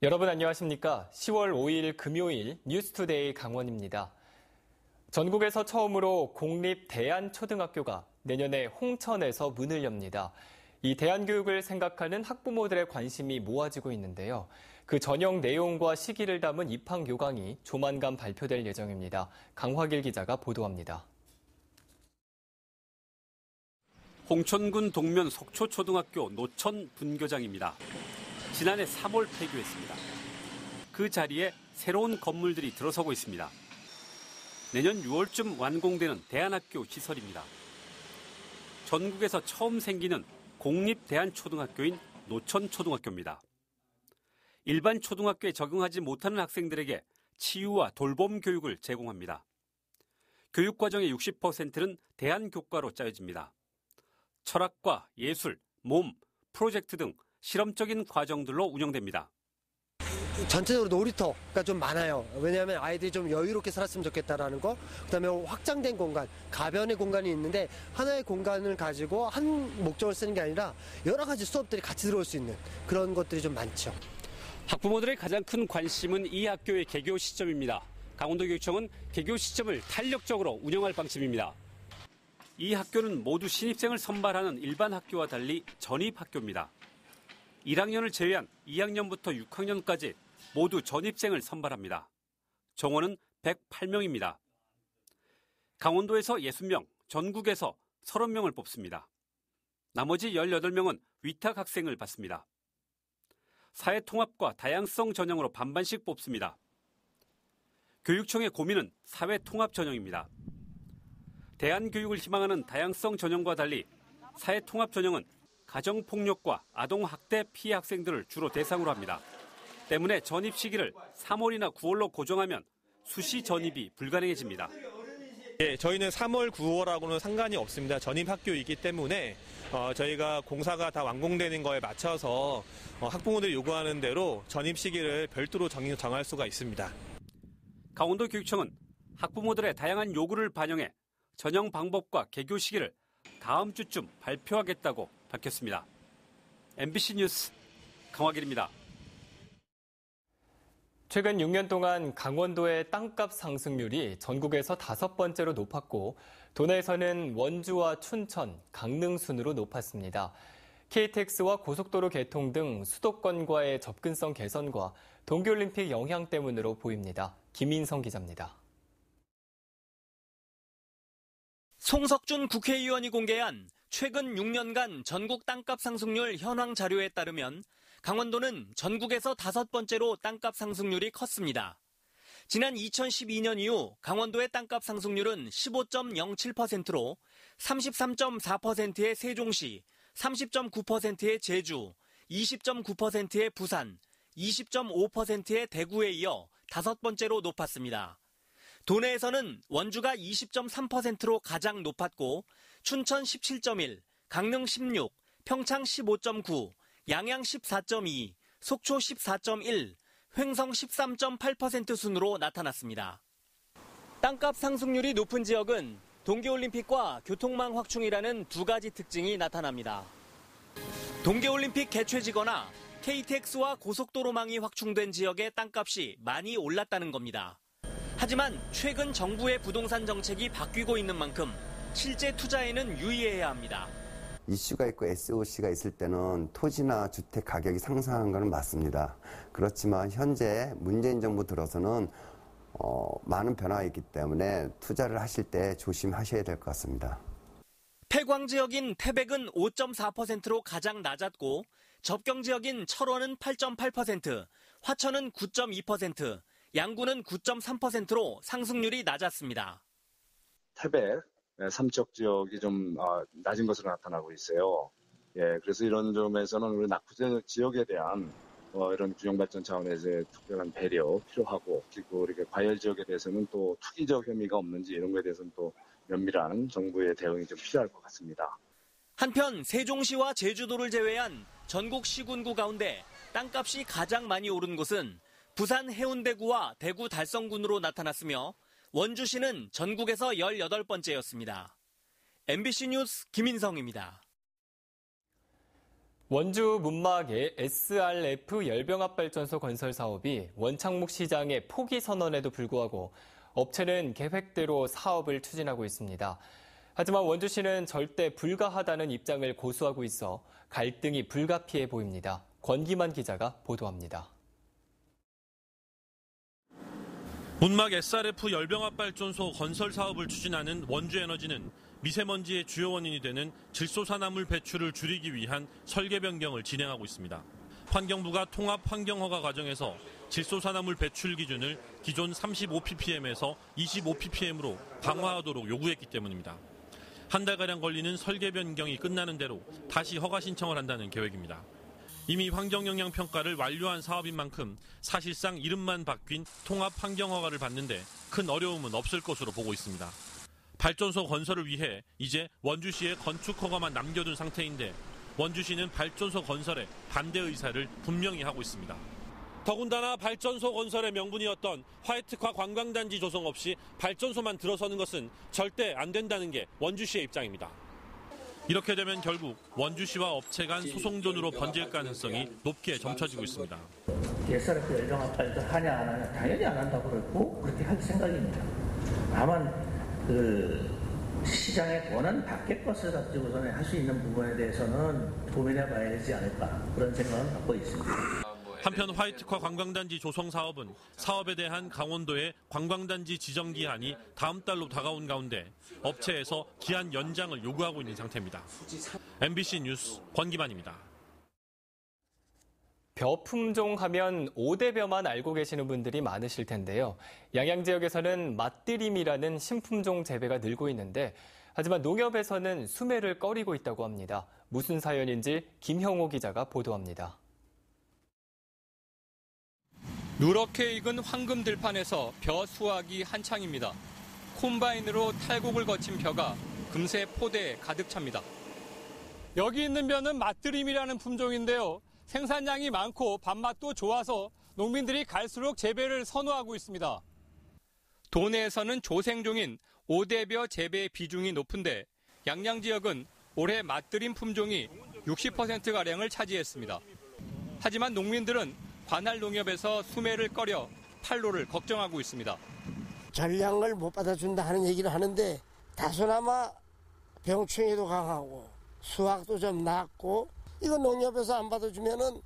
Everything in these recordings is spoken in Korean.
여러분 안녕하십니까? 10월 5일 금요일 뉴스투데이 강원입니다. 전국에서 처음으로 공립 대안초등학교가 내년에 홍천에서 문을 엽니다. 이 대안교육을 생각하는 학부모들의 관심이 모아지고 있는데요. 그 전형 내용과 시기를 담은 입학 요강이 조만간 발표될 예정입니다. 강화길 기자가 보도합니다. 홍천군 동면 속초초등학교 노천 분교장입니다. 지난해 3월 폐교했습니다. 그 자리에 새로운 건물들이 들어서고 있습니다. 내년 6월쯤 완공되는 대안학교 시설입니다. 전국에서 처음 생기는 공립 대안초등학교인 노천초등학교입니다. 일반 초등학교에 적응하지 못하는 학생들에게 치유와 돌봄 교육을 제공합니다. 교육과정의 60%는 대안교과로 짜여집니다. 철학과 예술, 몸, 프로젝트 등 실험적인 과정들로 운영됩니다. 전체적으로 놀이터가 좀 많아요. 왜냐하면 아이들이 좀 여유롭게 살았으면 좋겠다라는 거. 그다음에 확장된 공간, 가변의 공간이 있는데 하나의 공간을 가지고 한 목적을 쓰는 게 아니라 여러 가지 수업들이 같이 들어올 수 있는 그런 것들이 좀 많죠. 학부모들의 가장 큰 관심은 이 학교의 개교 시점입니다. 강원도교육청은 개교 시점을 탄력적으로 운영할 방침입니다. 이 학교는 모두 신입생을 선발하는 일반 학교와 달리 전입학교입니다. 1학년을 제외한 2학년부터 6학년까지 모두 전입생을 선발합니다. 정원은 108명입니다. 강원도에서 60명, 전국에서 30명을 뽑습니다. 나머지 18명은 위탁 학생을 받습니다. 사회통합과 다양성 전형으로 반반씩 뽑습니다. 교육청의 고민은 사회통합 전형입니다. 대안교육을 희망하는 다양성 전형과 달리 사회통합 전형은 가정폭력과 아동학대 피해 학생들을 주로 대상으로 합니다. 때문에 전입 시기를 3월이나 9월로 고정하면 수시 전입이 불가능해집니다. 저희는 3월, 9월하고는 상관이 없습니다. 전입 학교이기 때문에 저희가 공사가 다 완공되는 거에 맞춰서 학부모들이 요구하는 대로 전입 시기를 별도로 정할 수가 있습니다. 강원도교육청은 학부모들의 다양한 요구를 반영해 전형 방법과 개교 시기를 다음 주쯤 발표하겠다고 밝혔습니다. MBC 뉴스 강화길입니다. 최근 6년 동안 강원도의 땅값 상승률이 전국에서 5번째로 높았고 도내에서는 원주와 춘천, 강릉 순으로 높았습니다. KTX와 고속도로 개통 등 수도권과의 접근성 개선과 동계올림픽 영향 때문으로 보입니다. 김인성 기자입니다. 송석준 국회의원이 공개한 최근 6년간 전국 땅값 상승률 현황 자료에 따르면 강원도는 전국에서 5번째로 땅값 상승률이 컸습니다. 지난 2012년 이후 강원도의 땅값 상승률은 15.07%로 33.4%의 세종시, 30.9%의 제주, 20.9%의 부산, 20.5%의 대구에 이어 5번째로 높았습니다. 도내에서는 원주가 20.3%로 가장 높았고 춘천 17.1, 강릉 16, 평창 15.9, 양양 14.2, 속초 14.1, 횡성 13.8% 순으로 나타났습니다. 땅값 상승률이 높은 지역은 동계올림픽과 교통망 확충이라는 두 가지 특징이 나타납니다. 동계올림픽 개최지거나 KTX와 고속도로망이 확충된 지역의 땅값이 많이 올랐다는 겁니다. 하지만 최근 정부의 부동산 정책이 바뀌고 있는 만큼 실제 투자에는 유의해야 합니다. 이슈가 있고 SOC가 있을 때는 토지나 주택 가격이 상승한 것은 맞습니다. 그렇지만 현재 문재인 정부 들어서는 많은 변화가 있기 때문에 투자를 하실 때 조심하셔야 될 것 같습니다. 폐광 지역인 태백은 5.4%로 가장 낮았고 접경 지역인 철원은 8.8%, 화천은 9.2%, 양구는 9.3%로 상승률이 낮았습니다. 태백, 삼척 지역이 좀 낮은 것으로 나타나고 있어요. 그래서 이런 점에서는 우리 낙후 지역에 대한 이런 균형발전 차원에서의 특별한 배려 필요하고, 그리고 이렇게 과열 지역에 대해서는 또 투기적 혐의가 없는지 이런 거에 대해서는 또 면밀한 정부의 대응이 좀 필요할 것 같습니다. 한편 세종시와 제주도를 제외한 전국 시군구 가운데 땅값이 가장 많이 오른 곳은 부산 해운대구와 대구 달성군으로 나타났으며 원주시는 전국에서 18번째였습니다. MBC 뉴스 김인성입니다. 원주 문막의 SRF 열병합발전소 건설 사업이 원창목 시장의 포기 선언에도 불구하고 업체는 계획대로 사업을 추진하고 있습니다. 하지만 원주시는 절대 불가하다는 입장을 고수하고 있어 갈등이 불가피해 보입니다. 권기만 기자가 보도합니다. 문막 SRF 열병합발전소 건설 사업을 추진하는 원주에너지는 미세먼지의 주요 원인이 되는 질소산화물 배출을 줄이기 위한 설계 변경을 진행하고 있습니다. 환경부가 통합 환경허가 과정에서 질소산화물 배출 기준을 기존 35ppm에서 25ppm으로 강화하도록 요구했기 때문입니다. 한 달가량 걸리는 설계 변경이 끝나는 대로 다시 허가 신청을 한다는 계획입니다. 이미 환경영향 평가를 완료한 사업인 만큼 사실상 이름만 바뀐 통합 환경허가를 받는데 큰 어려움은 없을 것으로 보고 있습니다. 발전소 건설을 위해 이제 원주시의 건축허가만 남겨둔 상태인데 원주시는 발전소 건설에 반대 의사를 분명히 하고 있습니다. 더군다나 발전소 건설의 명분이었던 화이트화 관광단지 조성 없이 발전소만 들어서는 것은 절대 안 된다는 게 원주시의 입장입니다. 이렇게 되면 결국 원주시와 업체 간 소송전으로 번질 가능성이 높게 점쳐지고 있습니다. SRF 열병합발전 하냐 안 하냐 당연히 안 한다고 그랬고 그렇게 할 생각입니다. 다만 시장의 권한 밖의 것을 가지고서는 할 수 있는 부분에 대해서는 고민해봐야 되지 않을까 그런 생각은 갖고 있습니다. 한편 화이트화 관광단지 조성 사업은 사업에 대한 강원도의 관광단지 지정 기한이 다음 달로 다가온 가운데 업체에서 기한 연장을 요구하고 있는 상태입니다. MBC 뉴스 권기만입니다. 벼 품종 하면 오대벼만 알고 계시는 분들이 많으실 텐데요. 양양 지역에서는 맛들임이라는 신품종 재배가 늘고 있는데 하지만 농협에서는 수매를 꺼리고 있다고 합니다. 무슨 사연인지 김형호 기자가 보도합니다. 누렇게 익은 황금 들판에서 벼 수확이 한창입니다. 콤바인으로 탈곡을 거친 벼가 금세 포대에 가득 찹니다. 여기 있는 벼는 맛들임이라는 품종인데요. 생산량이 많고 밥맛도 좋아서 농민들이 갈수록 재배를 선호하고 있습니다. 도내에서는 조생종인 오대벼 재배 비중이 높은데 양양 지역은 올해 맛들임 품종이 60%가량을 차지했습니다. 하지만 농민들은 관할 농협에서 수매를 꺼려 판로를 걱정하고 있습니다. 전량을 못 받아준다 하는 얘기를 하는데 다소나마 병충해도 강하고 수확도 좀 낮고 이건 농협에서 안 받아주면은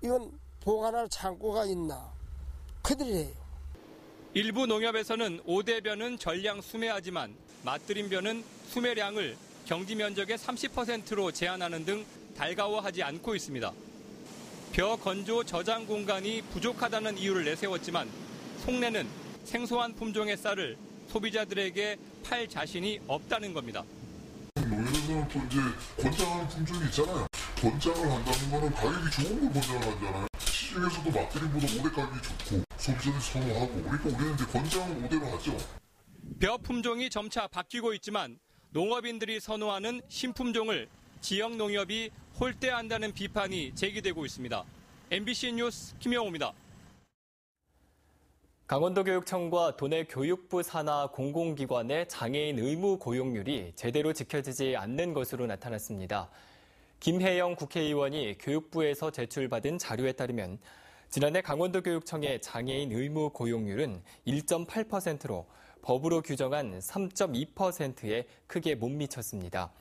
이건 보관할 창고가 있나 그들이래요. 일부 농협에서는 오대벼는 전량 수매하지만 맛들임벼는 수매량을 경지 면적의 30%로 제한하는 등 달가워하지 않고 있습니다. 벼 건조 저장 공간이 부족하다는 이유를 내세웠지만 속내는 생소한 품종의 쌀을 소비자들에게 팔 자신이 없다는 겁니다. 농협에서는 또 이제 권장하는 품종이 있잖아요. 권장을 한다는 거는 가격이 좋은 걸 권장을 하잖아요. 시중에서도 맛들임보다 오대 가격이 좋고 소비자들이 선호하고 그러니까 우리는 이제 권장은 오대로 하죠. 벼 품종이 점차 바뀌고 있지만 농업인들이 선호하는 신품종을 지역 농협이 홀대한다는 비판이 제기되고 있습니다. MBC 뉴스 김영호입니다. 강원도교육청과 도내 교육부 산하 공공기관의 장애인 의무 고용률이 제대로 지켜지지 않는 것으로 나타났습니다. 김혜영 국회의원이 교육부에서 제출받은 자료에 따르면 지난해 강원도교육청의 장애인 의무 고용률은 1.8%로 법으로 규정한 3.2%에 크게 못 미쳤습니다.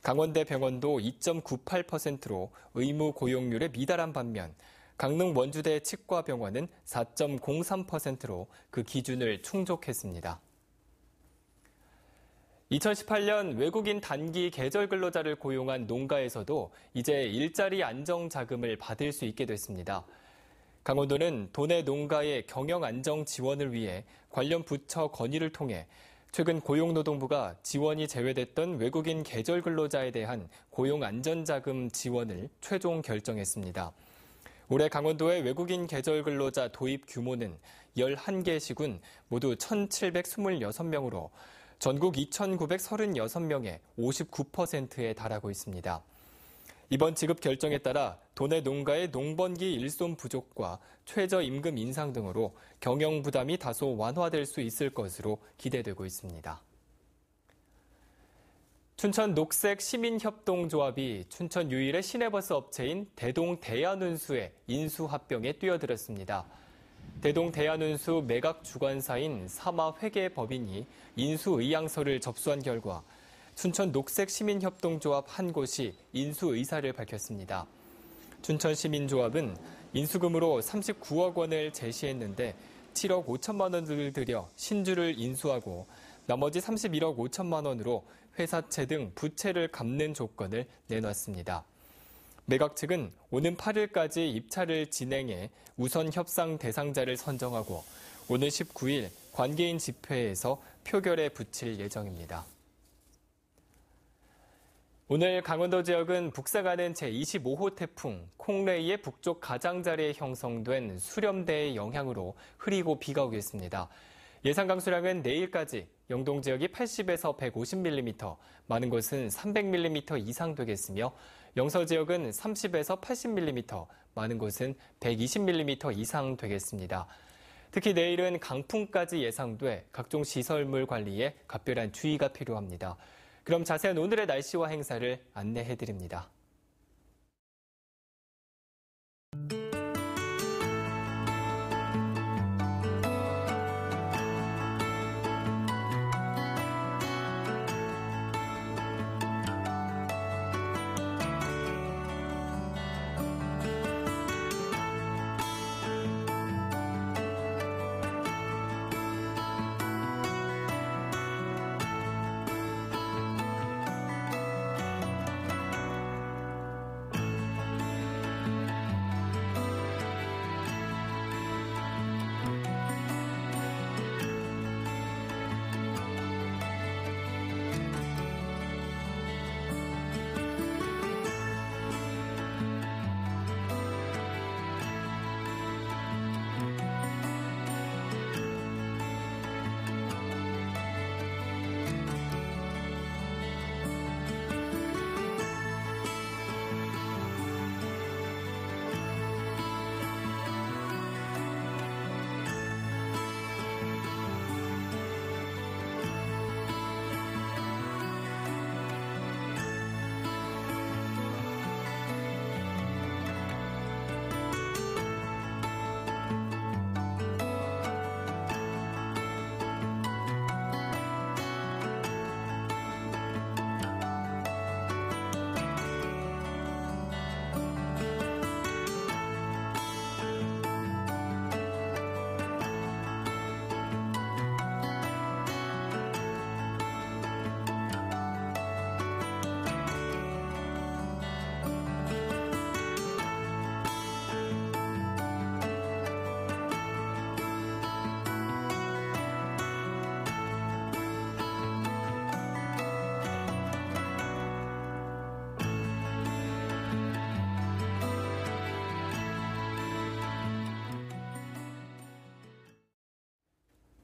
강원대병원도 2.98%로 의무 고용률에 미달한 반면 강릉 원주대 치과병원은 4.03%로 그 기준을 충족했습니다. 2018년 외국인 단기 계절 근로자를 고용한 농가에서도 이제 일자리 안정 자금을 받을 수 있게 됐습니다. 강원도는 도내 농가의 경영 안정 지원을 위해 관련 부처 건의를 통해 최근 고용노동부가 지원이 제외됐던 외국인 계절 근로자에 대한 고용 안전자금 지원을 최종 결정했습니다. 올해 강원도의 외국인 계절 근로자 도입 규모는 11개 모두 1,726명으로 전국 2,936명의 59%에 달하고 있습니다. 이번 지급 결정에 따라 도내 농가의 농번기 일손 부족과 최저임금 인상 등으로 경영 부담이 다소 완화될 수 있을 것으로 기대되고 있습니다. 춘천 녹색시민협동조합이 춘천 유일의 시내버스 업체인 대동대한운수의 인수합병에 뛰어들었습니다. 대동대한운수 매각주관사인 사마회계법인이 인수의향서를 접수한 결과 춘천 녹색시민협동조합 한 곳이 인수의사를 밝혔습니다. 춘천시민조합은 인수금으로 39억 원을 제시했는데 7억 5천만 원을 들여 신주를 인수하고 나머지 31억 5천만 원으로 회사채 등 부채를 갚는 조건을 내놨습니다. 매각 측은 오는 8일까지 입찰을 진행해 우선 협상 대상자를 선정하고 오는 19일 관계인 집회에서 표결에 붙일 예정입니다. 오늘 강원도 지역은 북상하는 제25호 태풍 콩레이의 북쪽 가장자리에 형성된 수렴대의 영향으로 흐리고 비가 오겠습니다. 예상 강수량은 내일까지 영동 지역이 80에서 150mm, 많은 곳은 300mm 이상 되겠으며 영서 지역은 30에서 80mm, 많은 곳은 120mm 이상 되겠습니다. 특히 내일은 강풍까지 예상돼 각종 시설물 관리에 각별한 주의가 필요합니다. 그럼 자세한 오늘의 날씨와 행사를 안내해드립니다.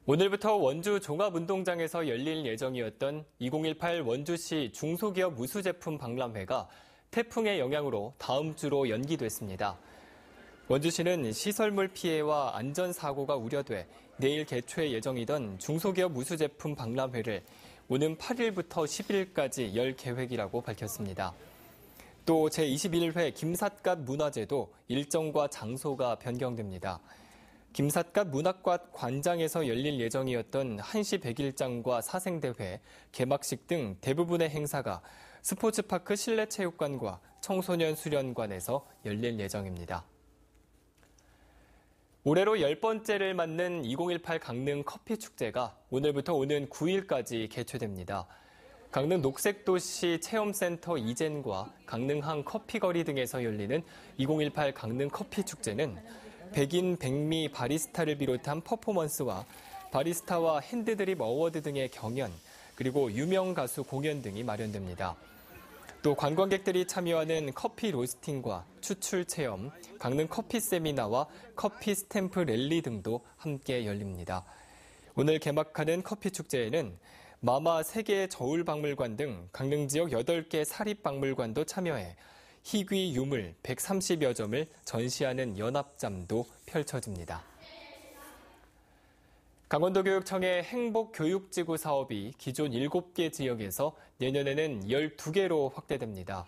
오늘부터 원주 종합운동장에서 열릴 예정이었던 2018 원주시 중소기업 우수제품 박람회가 태풍의 영향으로 다음 주로 연기됐습니다. 원주시는 시설물 피해와 안전사고가 우려돼 내일 개최 예정이던 중소기업 우수제품 박람회를 오는 8일부터 10일까지 열 계획이라고 밝혔습니다. 또 제21회 김삿갓 문화제도 일정과 장소가 변경됩니다. 김삿갓 문학관 관장에서 열릴 예정이었던 한시 백일장과 사생대회, 개막식 등 대부분의 행사가 스포츠파크 실내체육관과 청소년 수련관에서 열릴 예정입니다. 올해로 10번째를 맞는 2018 강릉 커피축제가 오늘부터 오는 9일까지 개최됩니다. 강릉 녹색도시 체험센터 이젠과 강릉항 커피거리 등에서 열리는 2018 강릉 커피축제는 백인 백미 바리스타를 비롯한 퍼포먼스와 바리스타와 핸드드립 어워드 등의 경연, 그리고 유명 가수 공연 등이 마련됩니다. 또 관광객들이 참여하는 커피 로스팅과 추출 체험, 강릉 커피 세미나와 커피 스탬프 랠리 등도 함께 열립니다. 오늘 개막하는 커피 축제에는 마마 세계 저울박물관 등 강릉 지역 8개 사립박물관도 참여해 희귀 유물 130여 점을 전시하는 연합展도 펼쳐집니다. 강원도교육청의 행복교육지구 사업이 기존 7개 지역에서 내년에는 12개로 확대됩니다.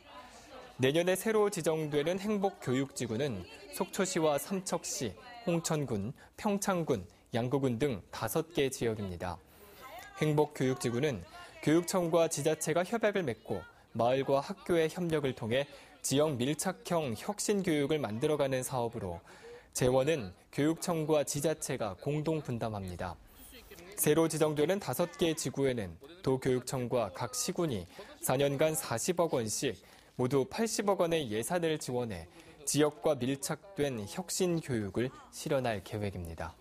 내년에 새로 지정되는 행복교육지구는 속초시와 삼척시, 홍천군, 평창군, 양구군 등 5개 지역입니다. 행복교육지구는 교육청과 지자체가 협약을 맺고 마을과 학교의 협력을 통해 지역 밀착형 혁신교육을 만들어가는 사업으로 재원은 교육청과 지자체가 공동 분담합니다. 새로 지정되는 5개 지구에는 도교육청과 각 시군이 4년간 40억 원씩 모두 80억 원의 예산을 지원해 지역과 밀착된 혁신 교육을 실현할 계획입니다.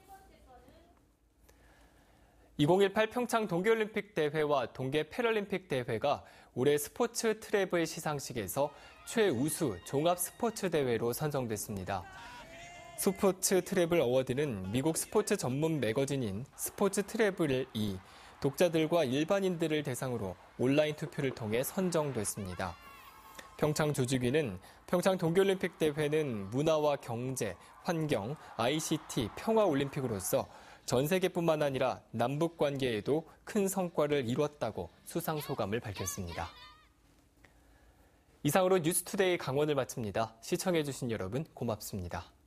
2018 평창 동계올림픽 대회와 동계 패럴림픽 대회가 올해 스포츠 트래블 시상식에서 최우수 종합 스포츠 대회로 선정됐습니다. 스포츠 트래블 어워드는 미국 스포츠 전문 매거진인 스포츠 트래블이 독자들과 일반인들을 대상으로 온라인 투표를 통해 선정됐습니다. 평창 조직위는 평창 동계올림픽 대회는 문화와 경제, 환경, ICT, 평화올림픽으로서 전 세계뿐만 아니라 남북 관계에도 큰 성과를 이뤘다고 수상 소감을 밝혔습니다. 이상으로 뉴스투데이 강원을 마칩니다. 시청해주신 여러분 고맙습니다.